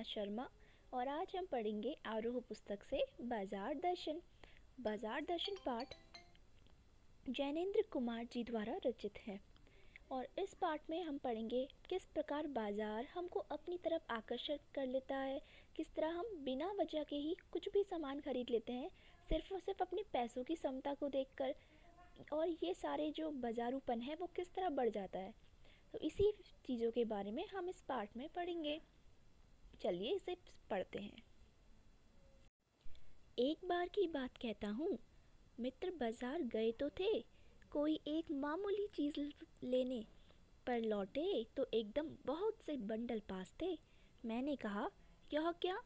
शर्मा और आज हम पढ़ेंगे आरोह पुस्तक से बाजार दर्शन। बाजार दर्शन पाठ जैनेन्द्र कुमार जी द्वारा रचित है और इस पाठ में हम पढ़ेंगे किस प्रकार बाजार हमको अपनी तरफ आकर्षित कर लेता है, किस तरह हम बिना वजह के ही कुछ भी सामान खरीद लेते हैं सिर्फ और सिर्फ अपने पैसों की क्षमता को देखकर, और ये सारे जो बाजारूपन है वो किस तरह बढ़ जाता है। तो इसी चीज़ों के बारे में हम इस पाठ में पढ़ेंगे। चलिए इसे पढ़ते हैं। एक बार की बात कहता हूँ, मित्र बाजार गए तो थे कोई एक मामूली चीज़ लेने, पर लौटे तो एकदम बहुत से बंडल पास थे। मैंने कहा, यह क्या?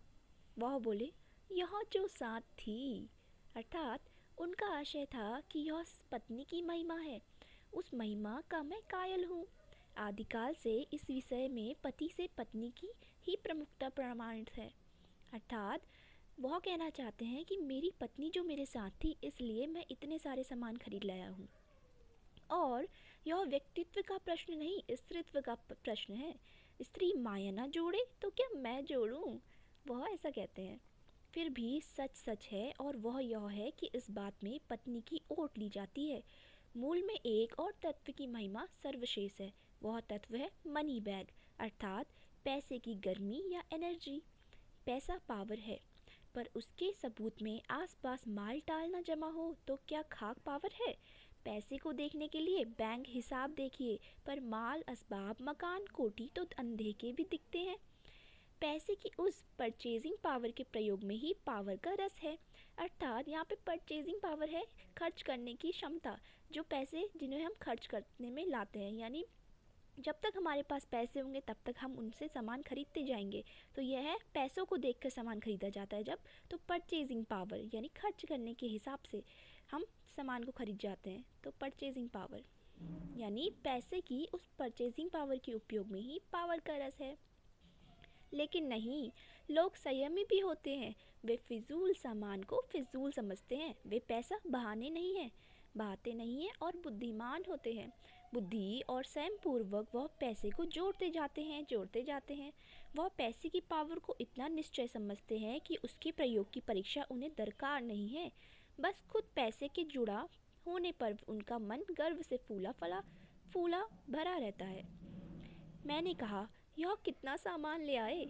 वह बोले, यह जो साथ थी। अर्थात उनका आशय था कि यह पत्नी की महिमा है। उस महिमा का मैं कायल हूँ। आदिकाल से इस विषय में पति से पत्नी की ही प्रमुखता प्रमाणित है। अर्थात वह कहना चाहते हैं कि मेरी पत्नी जो मेरे साथ थी, इसलिए मैं इतने सारे सामान खरीद लाया हूँ। और यह व्यक्तित्व का प्रश्न नहीं, स्त्रीत्व का प्रश्न है। स्त्री माया न जोड़े तो क्या मैं जोड़ूं? वह ऐसा कहते हैं। फिर भी सच सच है, और वह यह है कि इस बात में पत्नी की ओट ली जाती है। मूल में एक और तत्व की महिमा सर्वशेष है। वह तत्व है मनी बैग, अर्थात पैसे की गर्मी या एनर्जी। पैसा पावर है, पर उसके सबूत में आसपास माल टाल न जमा हो तो क्या खाक पावर है? पैसे को देखने के लिए बैंक हिसाब देखिए, पर माल असबाब मकान कोठी तो अंधे के भी दिखते हैं। पैसे की उस परचेजिंग पावर के प्रयोग में ही पावर का रस है। अर्थात यहाँ पे परचेजिंग पावर है, खर्च करने की क्षमता, जो पैसे जिन्हें हम खर्च करने में लाते हैं। यानी जब तक हमारे पास पैसे होंगे तब तक हम उनसे सामान खरीदते जाएंगे। तो यह है, पैसों को देखकर सामान खरीदा जाता है जब, तो परचेजिंग पावर यानी खर्च करने के हिसाब से हम सामान को खरीद जाते हैं। तो परचेजिंग पावर यानी पैसे की उस परचेजिंग पावर के उपयोग में ही पावर का रस है। लेकिन नहीं, लोग संयमी भी होते हैं। वे फिजूल सामान को फिजूल समझते हैं। वे पैसा बहाते नहीं हैं और बुद्धिमान होते हैं। बुद्धि और संयम पूर्वक वह पैसे को जोड़ते जाते हैं। वह पैसे की पावर को इतना निश्चय समझते हैं कि उसके प्रयोग की परीक्षा उन्हें दरकार नहीं है। बस खुद पैसे के जुड़ा होने पर उनका मन गर्व से फूला भरा रहता है। मैंने कहा, यह कितना सामान ले आए?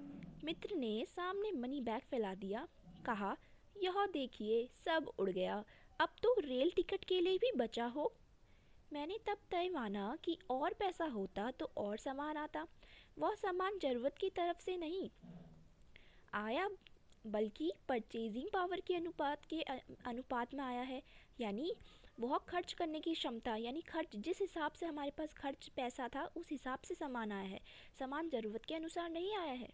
मित्र ने सामने मनी बैग फैला दिया। कहा, यह देखिए, सब उड़ गया। अब तो रेल टिकट के लिए भी बचा हो। मैंने तब तय माना कि और पैसा होता तो और सामान आता। वह सामान जरूरत की तरफ से नहीं आया, बल्कि परचेजिंग पावर के अनुपात में आया है। यानी वह खर्च करने की क्षमता, यानी खर्च जिस हिसाब से हमारे पास खर्च पैसा था उस हिसाब से सामान आया है। सामान ज़रूरत के अनुसार नहीं आया है।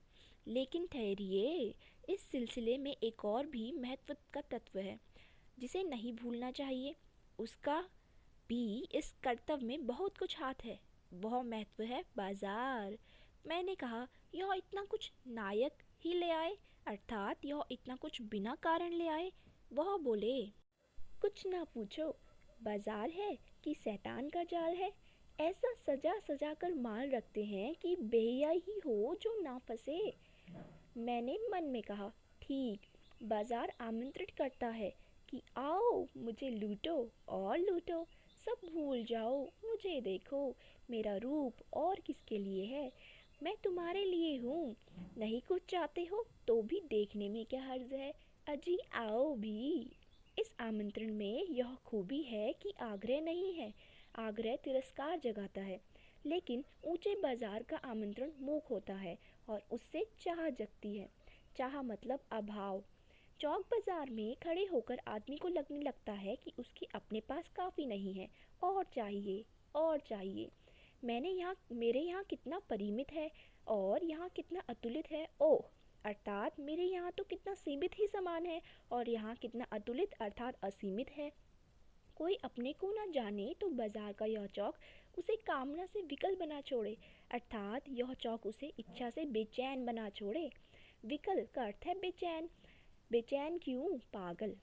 लेकिन ठहरिए, इस सिलसिले में एक और भी महत्व का तत्व है जिसे नहीं भूलना चाहिए। उसका भी इस कर्तव्य में बहुत कुछ हाथ है। वह महत्व है बाजार। मैंने कहा, यह इतना कुछ नायक ही ले आए? अर्थात यह इतना कुछ बिना कारण ले आए? वह बोले, कुछ ना पूछो। बाजार है कि शैतान का जाल है। ऐसा सजा सजा कर माल रखते हैं कि बेहिया ही हो जो ना फंसे। मैंने मन में कहा, ठीक, बाजार आमंत्रित करता है कि आओ मुझे लूटो और लूटो, सब भूल जाओ, मुझे देखो, मेरा रूप और किसके लिए है? मैं तुम्हारे लिए हूँ। नहीं कुछ चाहते हो तो भी देखने में क्या हर्ज है? अजी आओ भी। इस आमंत्रण में यह खूबी है कि आग्रह नहीं है। आग्रह तिरस्कार जगाता है, लेकिन ऊंचे बाजार का आमंत्रण मूक होता है और उससे चाह जगती है। चाह मतलब अभाव। चौक बाजार में खड़े होकर आदमी को लगने लगता है कि उसके अपने पास काफ़ी नहीं है, और चाहिए और चाहिए। मेरे यहाँ कितना परिमित है और यहाँ कितना अतुलित है। ओह, अर्थात मेरे यहाँ तो कितना सीमित ही सामान है और यहाँ कितना अतुलित अर्थात असीमित है। कोई अपने को न जाने तो बाजार का यह चौक उसे कामना से विकल बना छोड़े, अर्थात यह चौक उसे इच्छा से बेचैन बना छोड़े। विकल का अर्थ है बेचैन। बेचैन क्यों? पागल।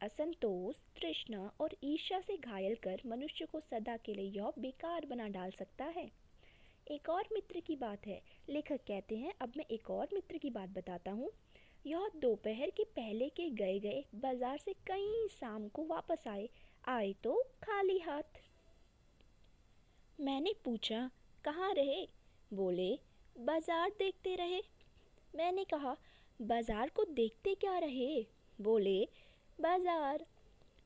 असंतोष, तृष्णा और ईर्ष्या से घायल कर मनुष्य को सदा के लिए यह बेकार बना डाल सकता है। एक और मित्र की बात है। लेखक कहते हैं, अब मैं एक और मित्र की बात बताता हूँ। यह दोपहर के पहले के गए गए बाजार से कई शाम को वापस आए। आए तो खाली हाथ। मैंने पूछा, कहाँ रहे? बोले, बाजार देखते रहे। मैंने कहा, बाजार को देखते क्या रहे? बोले, बाजार।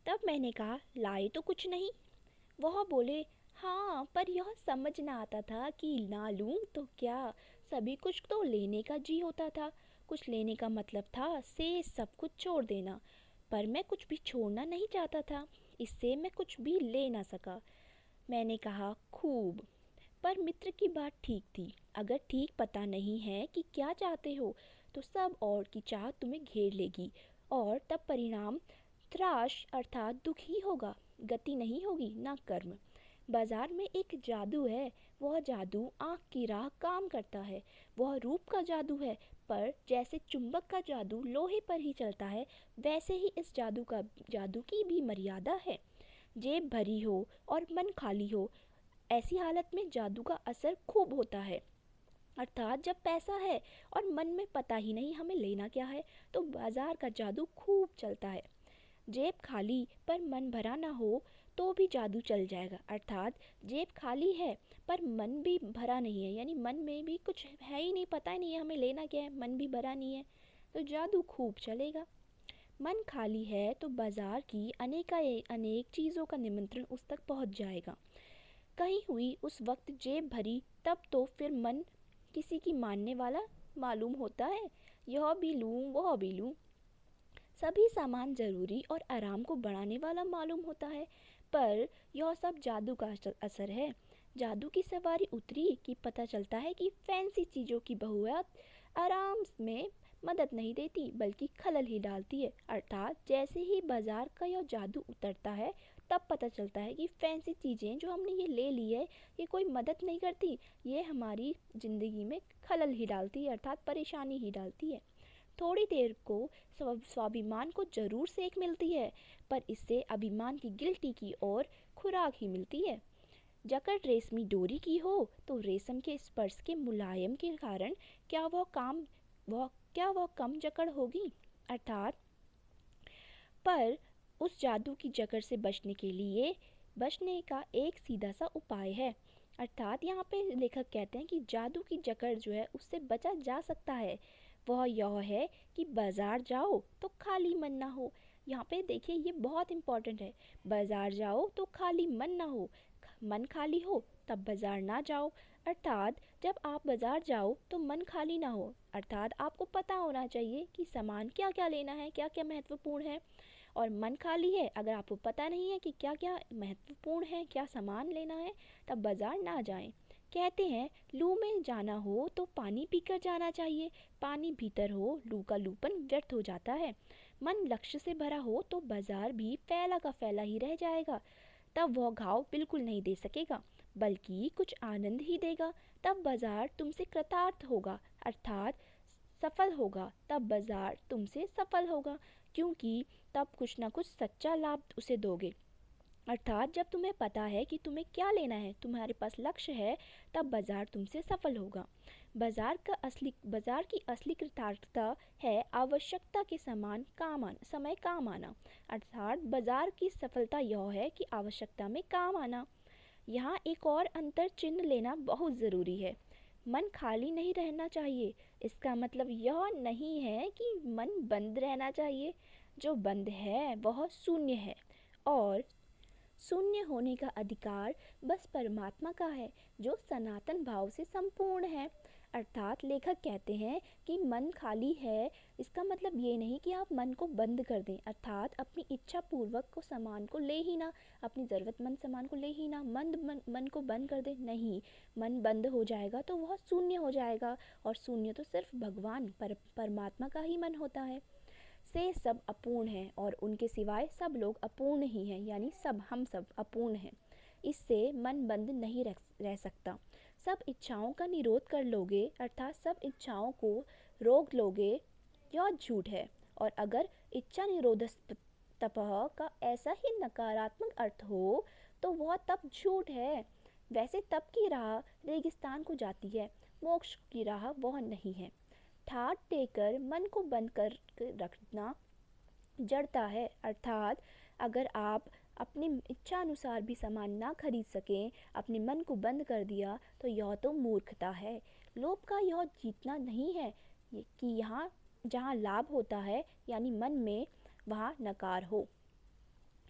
तब मैंने कहा, लाए तो कुछ नहीं। वह बोले, हाँ, पर यह समझ ना आता था कि ना लूं तो क्या। सभी कुछ तो लेने का जी होता था। कुछ लेने का मतलब था से सब कुछ छोड़ देना। पर मैं कुछ भी छोड़ना नहीं चाहता था। इससे मैं कुछ भी ले ना सका। मैंने कहा, खूब। पर मित्र की बात ठीक थी। अगर ठीक पता नहीं है कि क्या चाहते हो तो सब और की चाह तुम्हें घेर लेगी, और तब परिणाम त्राश अर्थात दुख ही होगा। गति नहीं होगी, ना कर्म। बाजार में एक जादू है। वह जादू आँख की राह काम करता है। वह रूप का जादू है। पर जैसे चुंबक का जादू लोहे पर ही चलता है, वैसे ही इस जादू की भी मर्यादा है। जेब भरी हो और मन खाली हो, ऐसी हालत में जादू का असर खूब होता है। अर्थात जब पैसा है और मन में पता ही नहीं हमें लेना क्या है, तो बाजार का जादू खूब चलता है। जेब खाली पर मन भरा ना हो तो भी जादू चल जाएगा। अर्थात जेब खाली है पर मन भी भरा नहीं है, यानी मन में भी कुछ है ही नहीं, पता ही नहीं है हमें लेना क्या है, मन भी भरा नहीं है, तो जादू खूब चलेगा। मन खाली है तो बाजार की अनेक चीज़ों का निमंत्रण उस तक पहुंच जाएगा। कहीं हुई उस वक्त जेब भरी, तब तो फिर मन किसी की मानने वाला मालूम होता है। यह भी लूँ वह भी लूँ, सभी सामान जरूरी और आराम को बढ़ाने वाला मालूम होता है। पर यह सब जादू का असर है। जादू की सवारी उतरी कि पता चलता है कि फैंसी चीज़ों की बहुआयत आराम में मदद नहीं देती बल्कि खलल ही डालती है। अर्थात जैसे ही बाजार का यह जादू उतरता है, तब पता चलता है कि फैंसी चीज़ें जो हमने ये ले ली है, ये कोई मदद नहीं करती, ये हमारी ज़िंदगी में खलल ही डालती है, अर्थात परेशानी ही डालती है। थोड़ी देर को स्वाभिमान को जरूर सेक मिलती है, पर इससे अभिमान की गिल्टी की ओर खुराक ही मिलती है। जकड़ रेशमी डोरी की हो तो रेशम के स्पर्श के मुलायम के कारण क्या वह कम जकड़ होगी? अर्थात पर उस जादू की जकड़ से बचने का एक सीधा सा उपाय है। अर्थात यहाँ पे लेखक कहते हैं कि जादू की जकड़ जो है उससे बचा जा सकता है। वह यह है कि बाजार जाओ तो खाली मन ना हो। यहाँ पे देखिए, ये बहुत इम्पोर्टेंट है। बाजार जाओ तो खाली मन ना हो। मन खाली हो तब बाजार ना जाओ। अर्थात जब आप बाजार जाओ तो मन खाली ना हो। अर्थात आपको पता होना चाहिए कि सामान क्या क्या लेना है, क्या क्या महत्वपूर्ण है। और मन खाली है, अगर आपको पता नहीं है कि क्या क्या महत्वपूर्ण है, क्या सामान लेना है, तब बाजार ना जाएं। कहते हैं, लू में जाना हो तो पानी पीकर जाना चाहिए। पानी भीतर हो, लू का लूपन व्यर्थ हो जाता है। मन लक्ष्य से भरा हो तो बाजार भी फैला का फैला ही रह जाएगा। तब वह घाव बिल्कुल नहीं दे सकेगा, बल्कि कुछ आनंद ही देगा। तब बाजार तुमसे कृतार्थ होगा, अर्थात सफल होगा। तब बाजार तुमसे सफल होगा, क्योंकि तब कुछ ना कुछ सच्चा लाभ उसे दोगे। अर्थात जब तुम्हें पता है कि तुम्हें क्या लेना है, तुम्हारे पास लक्ष्य है, तब बाजार तुमसे सफल होगा। बाजार की असली कृतार्थता है आवश्यकता के समय काम आना। अर्थात बाजार की सफलता यह है कि आवश्यकता में काम आना। यहाँ एक और अंतर चिन्ह लेना बहुत ज़रूरी है। मन खाली नहीं रहना चाहिए, इसका मतलब यह नहीं है कि मन बंद रहना चाहिए। जो बंद है वह शून्य है, और शून्य होने का अधिकार बस परमात्मा का है, जो सनातन भाव से संपूर्ण है। अर्थात लेखक कहते हैं कि मन खाली है, इसका मतलब ये नहीं कि आप मन को बंद कर दें, अर्थात अपनी इच्छा पूर्वक को सामान को ले ही ना, अपनी ज़रूरतमंद सामान को ले ही ना, मन को बंद कर दें, नहीं। मन बंद हो जाएगा तो वह शून्य हो जाएगा, और शून्य तो सिर्फ भगवान परमात्मा का ही मन होता है। से सब अपूर्ण हैं और उनके सिवाय सब लोग अपूर्ण ही हैं, यानी हम सब अपूर्ण हैं। इससे मन बंद नहीं रह सकता। सब इच्छाओं का निरोध कर लोगे, अर्थात सब इच्छाओं को रोक लोगे, यह झूठ है। और अगर इच्छा निरोध तपह का ऐसा ही नकारात्मक अर्थ हो तो वह तब झूठ है। वैसे तप की राह रेगिस्तान को जाती है, मोक्ष की राह वह नहीं है। ठाट देकर मन को बंद कर रखना जड़ता है, अर्थात अगर आप अपनी इच्छा अनुसार भी सामान ना खरीद सकें, अपने मन को बंद कर दिया, तो यह तो मूर्खता है। लोभ का यह जीतना नहीं है कि यहाँ जहाँ लाभ होता है यानी मन में, वहाँ नकार हो।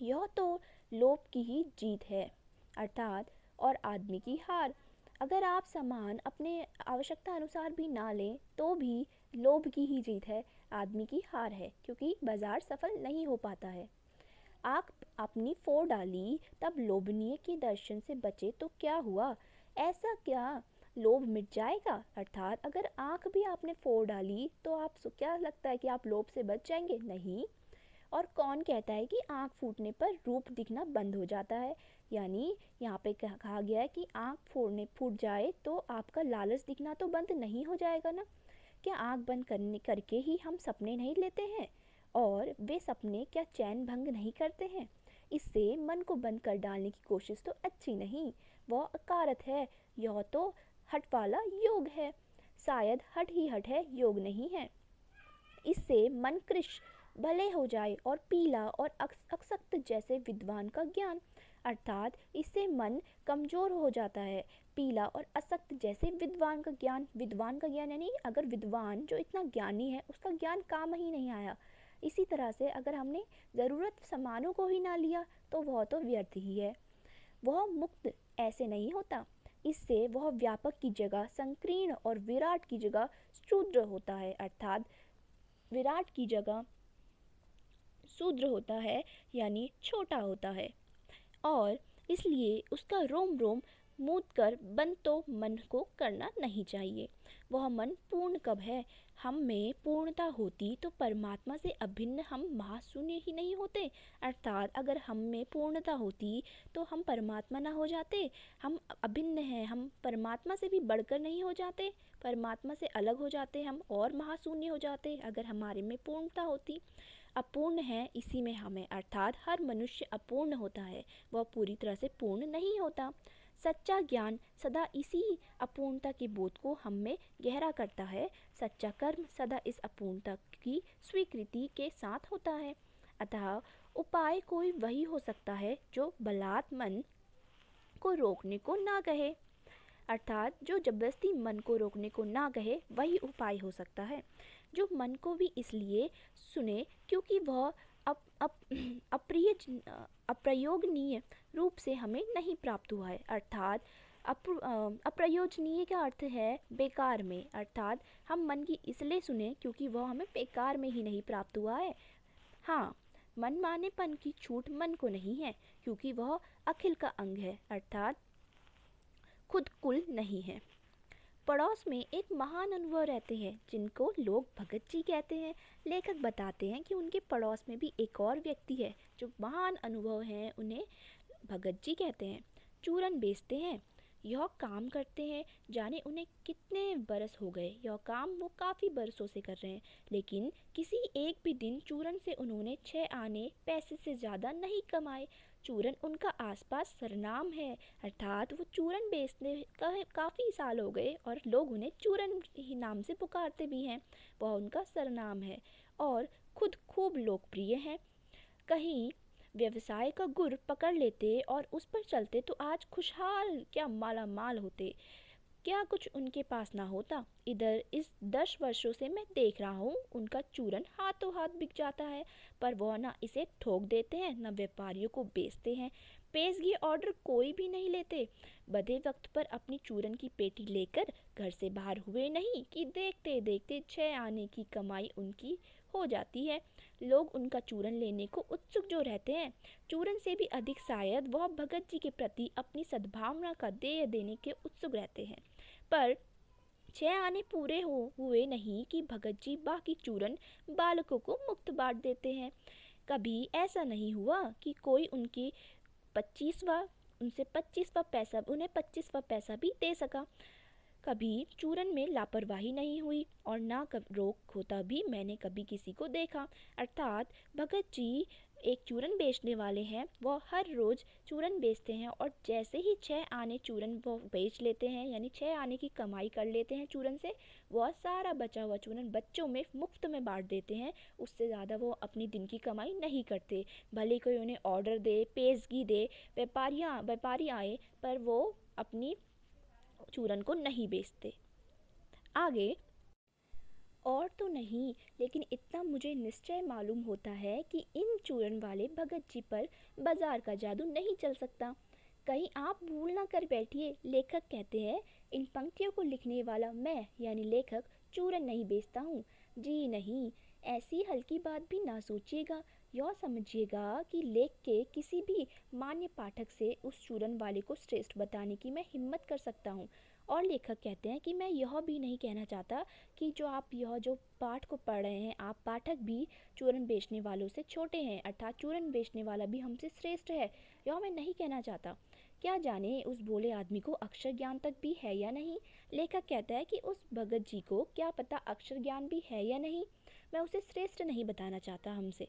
यह तो लोभ की ही जीत है, अर्थात और आदमी की हार। अगर आप सामान अपने आवश्यकता अनुसार भी ना लें तो भी लोभ की ही जीत है, आदमी की हार है, क्योंकि बाजार सफल नहीं हो पाता है। आँख अपनी फोड़ डाली तब लोभनीय के दर्शन से बचे तो क्या हुआ? ऐसा क्या लोभ मिट जाएगा? अर्थात अगर आँख भी आपने फोड़ डाली तो आप क्या लगता है कि आप लोभ से बच जाएंगे? नहीं। और कौन कहता है कि आँख फूटने पर रूप दिखना बंद हो जाता है? यानी यहाँ पे कहा गया है कि आँख फूट जाए तो आपका लालच दिखना तो बंद नहीं हो जाएगा ना। क्या आँख बंद करके ही हम सपने नहीं लेते हैं? और वे सपने क्या चैन भंग नहीं करते हैं? इससे मन को बंद कर डालने की कोशिश तो अच्छी नहीं, वह अकारत है। यह तो हट वाला योग है, शायद हट ही हट है, योग नहीं है। इससे मन कृश भले हो जाए और पीला और अक्सक्त जैसे विद्वान का ज्ञान, अर्थात इससे मन कमजोर हो जाता है। पीला और असक्त जैसे विद्वान का ज्ञान यानी अगर विद्वान जो इतना ज्ञानी है उसका ज्ञान काम ही नहीं आया। इसी तरह से अगर हमने ज़रूरत सामानों को ही ना लिया तो वह तो व्यर्थ ही है। वह मुक्त ऐसे नहीं होता, इससे वह व्यापक की जगह संकीर्ण और विराट की जगह शूद्र होता है, अर्थात विराट की जगह शूद्र होता है यानी छोटा होता है। और इसलिए उसका रोम रोम मूद कर बंद तो मन को करना नहीं चाहिए। वह मन पूर्ण कब है? हम में पूर्णता होती तो परमात्मा से अभिन्न हम महाशून्य ही नहीं होते। अर्थात अगर हम में पूर्णता होती तो हम परमात्मा ना हो जाते। हम अभिन्न हैं, हम परमात्मा से भी बढ़कर नहीं हो जाते, परमात्मा से अलग हो जाते हम और महाशून्य हो जाते अगर हमारे में पूर्णता होती। अपूर्ण है इसी में हमें, अर्थात हर मनुष्य अपूर्ण होता है, वह पूरी तरह से पूर्ण नहीं होता। सच्चा ज्ञान सदा इसी अपूर्णता के बोध को हम में गहरा करता है। सच्चा कर्म सदा इस अपूर्णता की स्वीकृति के साथ होता है। अतः उपाय कोई वही हो सकता है जो बलात् मन को रोकने को ना कहे, अर्थात जो जबरदस्ती मन को रोकने को ना कहे वही उपाय हो सकता है। जो मन को भी इसलिए सुने क्योंकि वह अप्रिय अप्रयोगनीय रूप से हमें नहीं प्राप्त हुआ है, अर्थात अप्रयोजनीय का अर्थ है बेकार में, अर्थात हम मन की इसलिए सुने क्योंकि वह हमें बेकार में ही नहीं प्राप्त हुआ है। हाँ, मन मानेपन की छूट मन को नहीं है क्योंकि वह अखिल का अंग है, अर्थात खुद कुल नहीं है। पड़ोस में एक महान अनुभव रहते हैं जिनको लोग भगत जी कहते हैं। लेखक बताते हैं कि उनके पड़ोस में भी एक और व्यक्ति है जो महान अनुभव हैं, उन्हें भगत जी कहते हैं। चूरन बेचते हैं, यह काम करते हैं, जाने उन्हें कितने बरस हो गए, यह काम वो काफ़ी बरसों से कर रहे हैं, लेकिन किसी एक भी दिन चूरन से उन्होंने 6 आने पैसे से ज़्यादा नहीं कमाए। चूरन उनका आसपास सरनाम है, अर्थात वो चूरन बेचने का काफ़ी साल हो गए और लोग उन्हें चूरन ही नाम से पुकारते भी हैं, वह उनका सरनाम है और खुद खूब लोकप्रिय हैं। कहीं व्यवसाय का गुर पकड़ लेते और उस पर चलते तो आज खुशहाल क्या माला माल होते, क्या कुछ उनके पास ना होता। इधर इस 10 वर्षों से मैं देख रहा हूँ उनका चूरन हाथों हाथ बिक जाता है, पर वह ना इसे ठोक देते हैं न व्यापारियों को बेचते हैं। पेशगी ऑर्डर कोई भी नहीं लेते, बधे वक्त पर अपनी चूरन की पेटी लेकर घर से बाहर हुए नहीं कि देखते देखते 6 आने की कमाई उनकी हो जाती है। लोग उनका चूरन लेने को उत्सुक जो रहते हैं, चूरन से भी अधिक शायद वह भगत जी के प्रति अपनी सद्भावना का देय देने के उत्सुक रहते हैं। पर 6 आने पूरे हुए नहीं कि भगत जी बाकी चूरन बालकों को मुफ्त बांट देते हैं। कभी ऐसा नहीं हुआ कि कोई उनके 25वां उनसे 25वां पैसा उन्हें 25वां पैसा भी दे सका। कभी चूरन में लापरवाही नहीं हुई और ना रोक होता भी मैंने कभी किसी को देखा, अर्थात भगत जी एक चूरन बेचने वाले हैं, वो हर रोज़ चूरन बेचते हैं और जैसे ही 6 आने चूरन वो बेच लेते हैं, यानी 6 आने की कमाई कर लेते हैं चूरन से, वो सारा बचा हुआ चूरन बच्चों में मुफ्त में बांट देते हैं। उससे ज़्यादा वो अपनी दिन की कमाई नहीं करते। भले कोई उन्हें ऑर्डर दे, पेशगी दे, व्यापारी आए, पर वो अपनी चूरन को नहीं बेचते। आगे, और तो नहीं, लेकिन इतना मुझे निश्चय मालूम होता है कि इन चूरन वाले भगत जी पर बाजार का जादू नहीं चल सकता। कहीं आप भूल ना कर बैठिए। लेखक कहते हैं, इन पंक्तियों को लिखने वाला मैं यानी लेखक चूरन नहीं बेचता हूँ। जी नहीं, ऐसी हल्की बात भी ना सोचिएगा। यह समझिएगा कि लेख के किसी भी मान्य पाठक से उस चूरन वाले को श्रेष्ठ बताने की मैं हिम्मत कर सकता हूँ। और लेखक कहते हैं कि मैं यह भी नहीं कहना चाहता कि यह जो पाठ को पढ़ रहे हैं आप पाठक भी चूरन बेचने वालों से छोटे हैं, अर्थात चूरन बेचने वाला भी हमसे श्रेष्ठ है, यह मैं नहीं कहना चाहता। क्या जाने उस भोले आदमी को अक्षर ज्ञान तक भी है या नहीं। लेखक कहता है कि उस भगत जी को क्या पता अक्षर ज्ञान भी है या नहीं, मैं उसे श्रेष्ठ नहीं बताना चाहता हमसे।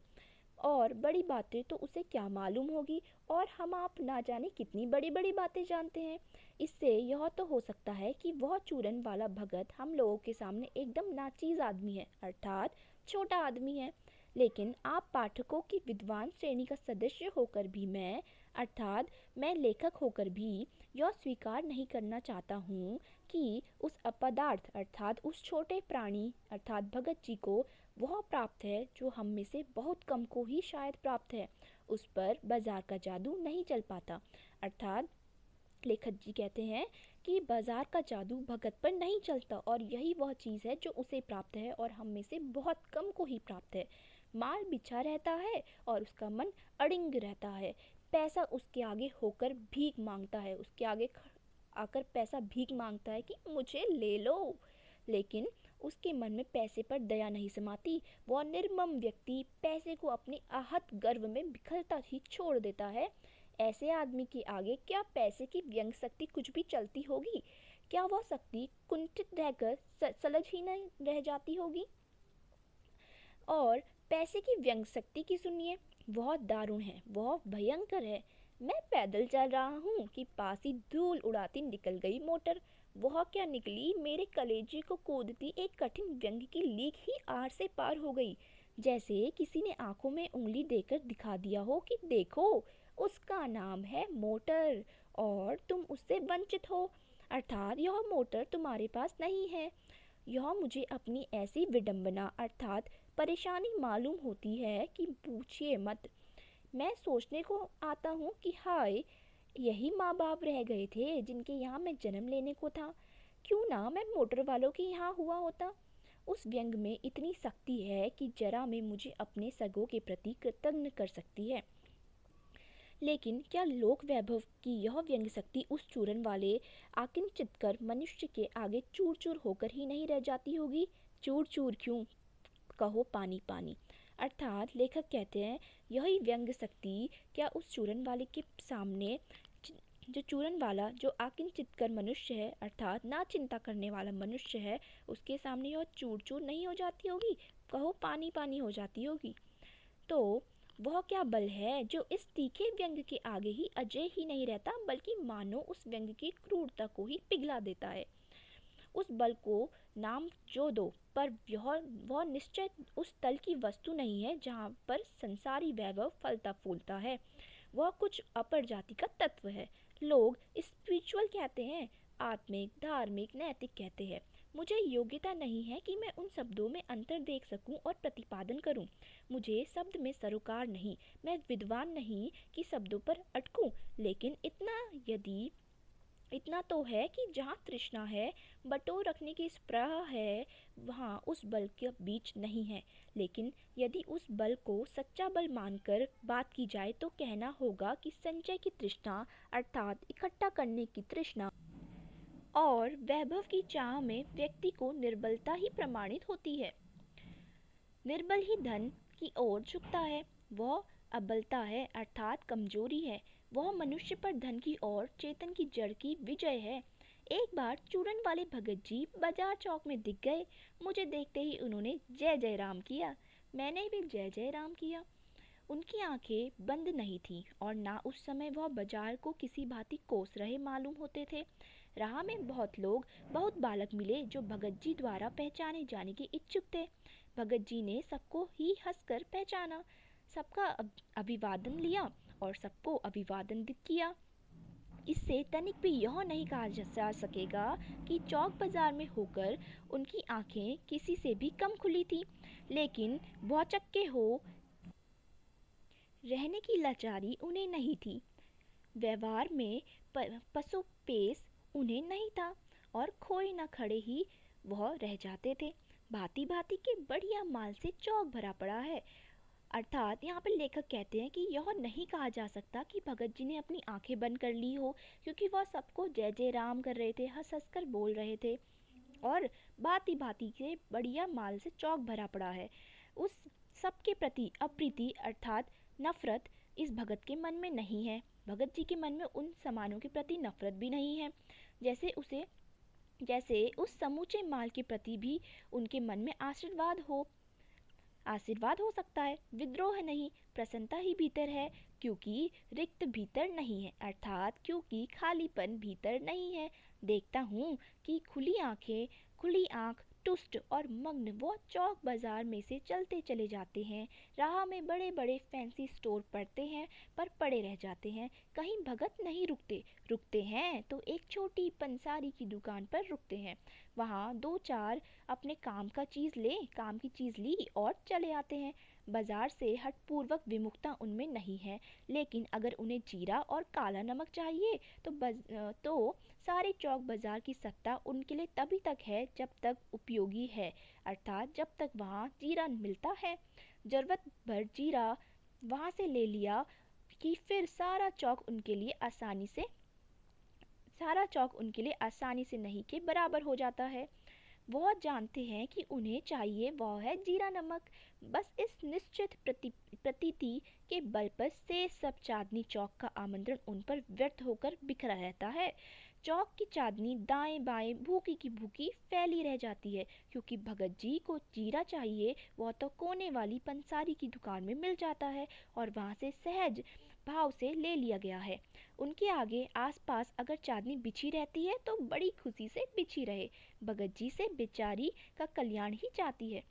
और बड़ी बातें तो उसे क्या मालूम होगी, और हम आप ना जाने कितनी बड़ी बड़ी बातें जानते हैं। इससे यह तो हो सकता है कि वह चूरन वाला भगत हम लोगों के सामने एकदम नाचीज आदमी है, अर्थात छोटा आदमी है। लेकिन आप पाठकों की विद्वान श्रेणी का सदस्य होकर भी मैं, अर्थात मैं लेखक होकर भी यह स्वीकार नहीं करना चाहता हूँ कि उस अपदार्थ अर्थात उस छोटे प्राणी अर्थात भगत जी को वह प्राप्त है जो हम में से बहुत कम को ही शायद प्राप्त है। उस पर बाजार का जादू नहीं चल पाता। अर्थात लेखक जी कहते हैं कि बाजार का जादू भगत पर नहीं चलता, और यही वह चीज़ है जो उसे प्राप्त है और हम में से बहुत कम को ही प्राप्त है। माल बिछा रहता है और उसका मन अड़िंग रहता है। पैसा उसके आगे होकर भीख मांगता है, उसके आगे आकर पैसा भीख मांगता है कि मुझे ले लो। लेकिन उसके मन में पैसे पर दया नहीं समाती। वह निर्मम व्यक्ति पैसे को अपनी आहत गर्व में बिखरता ही छोड़ देता है। ऐसे आदमी के आगे क्या पैसे की व्यंग शक्ति कुछ भी चलती होगी? क्या वह शक्ति कुंठित रहकर सलज ही नहीं रह जाती होगी? और पैसे की व्यंग शक्ति की सुनिए, बहुत दारुण है, बहुत भयंकर है। मैं पैदल चल रहा हूँ कि पास ही धूल उड़ाती निकल गई मोटर। वह क्या निकली, मेरे कलेजे को कूदती एक कठिन व्यंग की लीक ही आर से पार हो गई। जैसे किसी ने आंखों में उंगली देकर दिखा दिया हो कि देखो, उसका नाम है मोटर और तुम उससे वंचित हो, अर्थात यह मोटर तुम्हारे पास नहीं है। यह मुझे अपनी ऐसी विडंबना अर्थात परेशानी मालूम होती है कि पूछिए मत। मैं सोचने को आता हूँ कि हाय, यही माँ बाप रह गए थे जिनके यहाँ मैं जन्म लेने को था। क्यों ना मैं मोटर वालों के यहाँ हुआ होता। उस व्यंग में इतनी शक्ति है कि जरा में मुझे अपने सगों के प्रति कृतज्ञ कर सकती है। लेकिन क्या लोक वैभव की यह व्यंग शक्ति उस चूरन वाले आकिंचित कर मनुष्य के आगे चूर चूर होकर ही नहीं रह जाती होगी? चूर चूर क्यों, कहो पानी पानी। अर्थात लेखक कहते हैं, यही व्यंग शक्ति क्या उस चूरन वाले के सामने, जो चूरन वाला जो आकिंचित कर मनुष्य है अर्थात ना चिंता करने वाला मनुष्य है, उसके सामने यह चूर चूर नहीं हो जाती होगी, कहो पानी पानी हो जाती होगी? तो वह क्या बल है जो इस तीखे व्यंग के आगे ही अजय ही नहीं रहता, बल्कि मानो उस व्यंग की क्रूरता को ही पिघला देता है। उस बल को नाम जो दो, पर वह निश्चय उस तल की वस्तु नहीं है जहाँ पर संसारी वैभव फलता फूलता है। वह कुछ अपर जाति का तत्व है। लोग स्पिरिचुअल कहते हैं, आत्मिक, धार्मिक, नैतिक कहते हैं। मुझे योग्यता नहीं है कि मैं उन शब्दों में अंतर देख सकूं और प्रतिपादन करूं। मुझे शब्द में सरोकार नहीं, मैं विद्वान नहीं कि शब्दों पर अटकूं। लेकिन इतना तो है कि जहाँ तृष्णा है, बटोर रखने की स्पृहा है, वहाँ उस बल के बीच नहीं है। लेकिन यदि उस बल को सच्चा बल मानकर बात की जाए तो कहना होगा कि संचय की तृष्णा अर्थात इकट्ठा करने की तृष्णा और वैभव की चाह में व्यक्ति को निर्बलता ही प्रमाणित होती है। निर्बल ही धन की ओर झुकता है, वह अबलता है अर्थात कमजोरी है। वह मनुष्य पर धन की ओर चेतन की जड़ की विजय है। एक बार चूरन वाले भगत जी बाजार चौक में दिख गए। मुझे देखते ही उन्होंने जय जय राम किया। मैंने भी जय जय राम किया। उनकी आंखें बंद नहीं थीं और ना उस समय वह बाजार को किसी भांति कोस रहे मालूम होते थे। राह में बहुत लोग, बहुत बालक मिले जो भगत जी द्वारा पहचाने जाने के इच्छुक थे। भगत जी ने सबको ही हंसकर पहचाना, सबका अभिवादन लिया और सबको अभिवादन किया। इससे तनिक भी यह नहीं कहा जा सकेगा कि चौक बाजार में होकर उनकी आंखें किसी से भी कम खुली थी, लेकिन भौचक्के हो रहने की लाचारी उन्हें नहीं थी। व्यवहार में पसोपेश उन्हें नहीं था और खोए न खड़े ही वह रह जाते थे। भांति भांति के बढ़िया माल से चौक भरा पड़ा है। अर्थात यहाँ पर लेखक कहते हैं कि यह नहीं कहा जा सकता कि भगत जी ने अपनी आंखें बंद कर ली हो, क्योंकि वह सबको जय जय राम कर रहे थे, हंस हंस कर बोल रहे थे और भांति भांति के बढ़िया माल से चौक भरा पड़ा है। उस सबके प्रति अप्रीति अर्थात नफरत इस भगत के मन में नहीं है। भगत जी के मन में उन सामानों के प्रति नफरत भी नहीं है, जैसे उस समूचे माल के प्रति भी उनके मन में आशीर्वाद हो सकता है। विद्रोह नहीं, प्रसन्नता ही भीतर है, क्योंकि रिक्त भीतर नहीं है, अर्थात क्योंकि खालीपन भीतर नहीं है। देखता हूँ कि खुली आंख तुष्ट और मग्न वो चौक बाजार में से चलते चले जाते हैं। राह में बड़े बड़े फैंसी स्टोर पड़ते हैं, पर पड़े रह जाते हैं। कहीं भगत नहीं रुकते हैं तो एक छोटी पंसारी की दुकान पर रुकते हैं। वहाँ दो चार अपने काम की चीज़ ली और चले आते हैं। बाजार से हठपूर्वक विमुखता उनमें नहीं है, लेकिन अगर उन्हें जीरा और काला नमक चाहिए तो सारे चौक बाजार की सत्ता उनके लिए तभी तक है जब तक उपयोगी है, अर्थात जब तक वहाँ जीरा मिलता है। जरूरत भर जीरा वहाँ से ले लिया कि फिर सारा चौक उनके लिए आसानी से नहीं के बराबर हो जाता है। वह जानते हैं कि उन्हें चाहिए वह है जीरा नमक। बस इस निश्चित प्रतीति के बल पर से सब चांदनी चौक का आमंत्रण उन पर व्यर्थ होकर बिखरा रहता है। चौक की चांदनी दाएं बाएं भूखी की भूखी फैली रह जाती है, क्योंकि भगत जी को जीरा चाहिए वह तो कोने वाली पंसारी की दुकान में मिल जाता है और वहाँ से सहज भाव से ले लिया गया है। उनके आगे आसपास अगर चांदनी बिछी रहती है तो बड़ी खुशी से बिछी रहे, भगत जी से बेचारी का कल्याण ही चाहती है।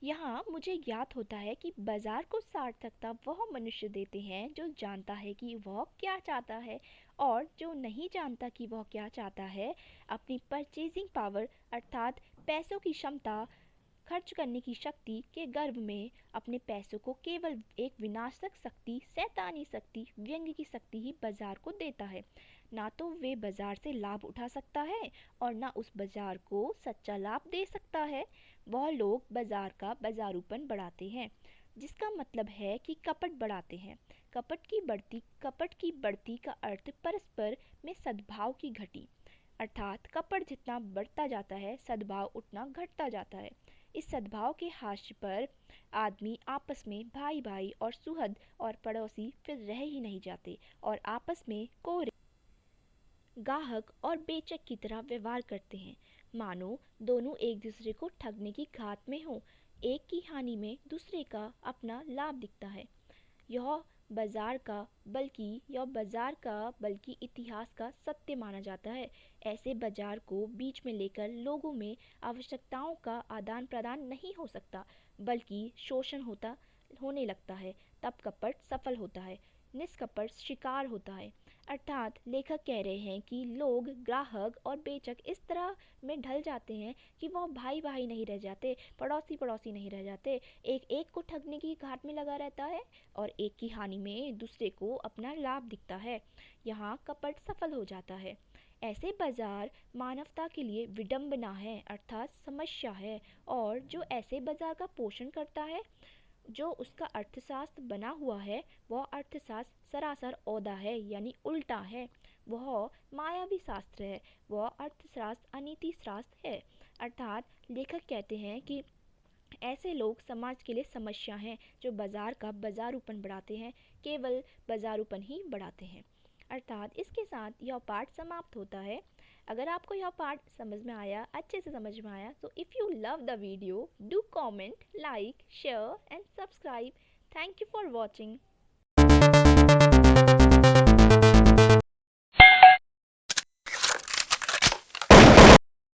यहाँ मुझे ज्ञात होता है कि बाजार को सार्थकता वह मनुष्य देते हैं जो जानता है कि वह क्या चाहता है, और जो नहीं जानता कि वह क्या चाहता है अपनी परचेजिंग पावर अर्थात पैसों की क्षमता, खर्च करने की शक्ति के गर्भ में अपने पैसों को केवल एक विनाशक शक्ति, शैतानी शक्ति, व्यंग्य की शक्ति ही बाजार को देता है। ना तो वे बाजार से लाभ उठा सकता है और ना उस बाजार को सच्चा लाभ दे सकता है। वह लोग बाजार का बाजारूपन बढ़ाते हैं, जिसका मतलब है कि कपट बढ़ाते हैं। कपट की बढ़ती का अर्थ परस्पर में सद्भाव की घटी, अर्थात कपट जितना बढ़ता जाता है सद्भाव उतना घटता जाता है। इस सद्भाव के हाशिए पर आदमी आपस में भाई भाई और सुहृद और पड़ोसी फिर रह ही नहीं जाते और आपस में कोरे गाहक और बेचक की तरह व्यवहार करते हैं, मानो दोनों एक दूसरे को ठगने की घात में हो। एक की हानि में दूसरे का अपना लाभ दिखता है। यह बाजार का बल्कि इतिहास का सत्य माना जाता है। ऐसे बाजार को बीच में लेकर लोगों में आवश्यकताओं का आदान प्रदान नहीं हो सकता, बल्कि शोषण होने लगता है। तब कपट सफल होता है, निष्कपट शिकार होता है। अर्थात लेखक कह रहे हैं कि लोग, ग्राहक और बेचक इस तरह में ढल जाते हैं कि वह भाई भाई नहीं रह जाते, पड़ोसी पड़ोसी नहीं रह जाते। एक एक को ठगने की घाट में लगा रहता है और एक की हानि में दूसरे को अपना लाभ दिखता है। यहाँ कपट सफल हो जाता है। ऐसे बाजार मानवता के लिए विडंबना है, अर्थात समस्या है, और जो ऐसे बाजार का पोषण करता है, जो उसका अर्थशास्त्र बना हुआ है, वह अर्थशास्त्र सरासर औदा है, यानी उल्टा है। वह मायावी शास्त्र है, वह अर्थशास्त्र अनीति शास्त्र है। अर्थात लेखक कहते हैं कि ऐसे लोग समाज के लिए समस्या हैं, जो बाजार का बाजारूपन बढ़ाते हैं, केवल बाजारूपन ही बढ़ाते हैं। अर्थात इसके साथ यह पाठ समाप्त होता है। अगर आपको यह पाठ अच्छे से समझ में आया, तो if you love the video, do comment, like, share and subscribe. Thank you for watching.